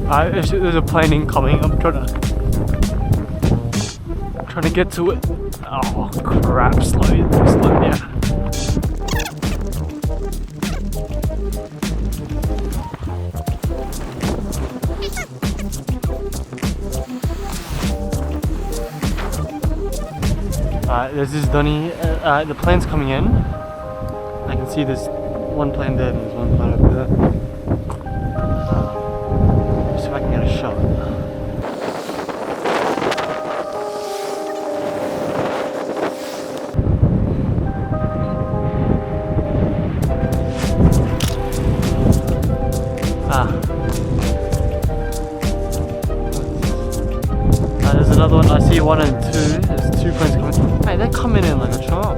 There's a plane incoming. I'm trying to get to it. Oh crap! Slow down. There's this dunny. The plane's coming in. I can see there's one plane there and there's one plane over there. See if I can get a shot. There's another one. I see 1 and 2. There's 2 planes coming. Hey, they're coming in like a charm.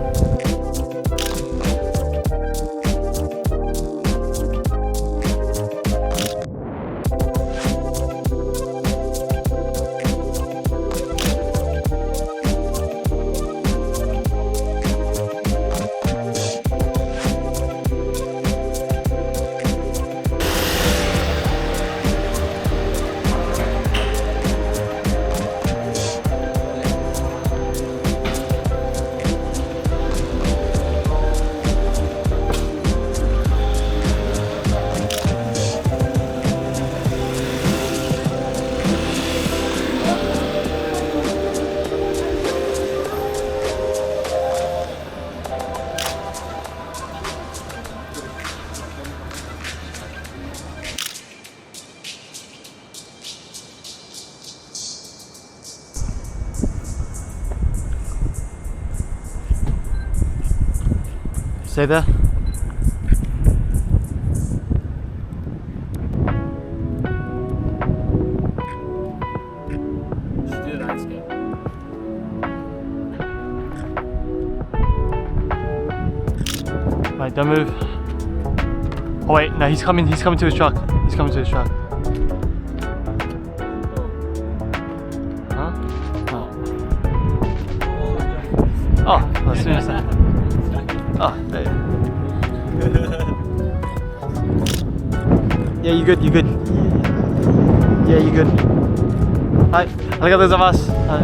Stay there. Just do that scale. Right, don't move. Oh wait, no, he's coming to his truck. He's coming to his truck. Huh? Oh, as soon as that. Oh, there. Yeah, you good. Yeah, you good. Hi, arigatou gozaimasu. Hi.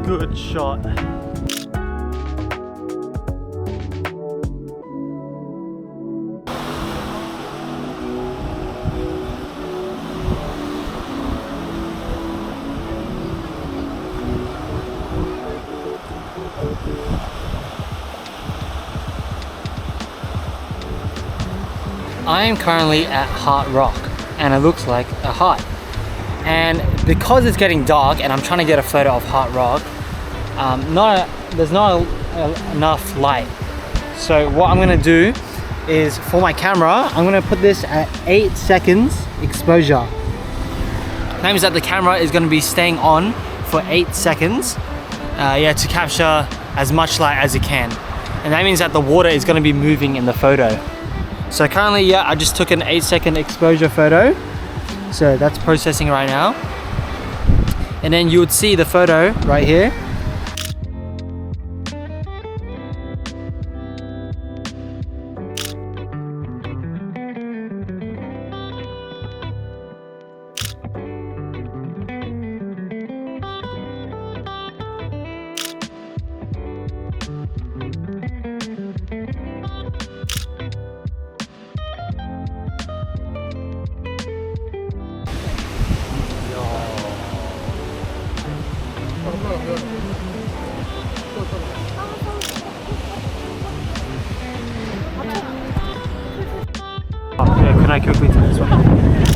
Good shot. I am currently at Heart Rock and it looks like a heart. And because it's getting dark and I'm trying to get a photo of Heart Rock, there's not enough light. So what I'm gonna do is, for my camera, I'm gonna put this at 8 seconds exposure. That means that the camera is gonna be staying on for 8 seconds, to capture as much light as it can. And that means that the water is gonna be moving in the photo. So currently, yeah, I just took an 8-second exposure photo. So that's processing right now. And then you would see the photo right here. Yeah, can I quickly take this one?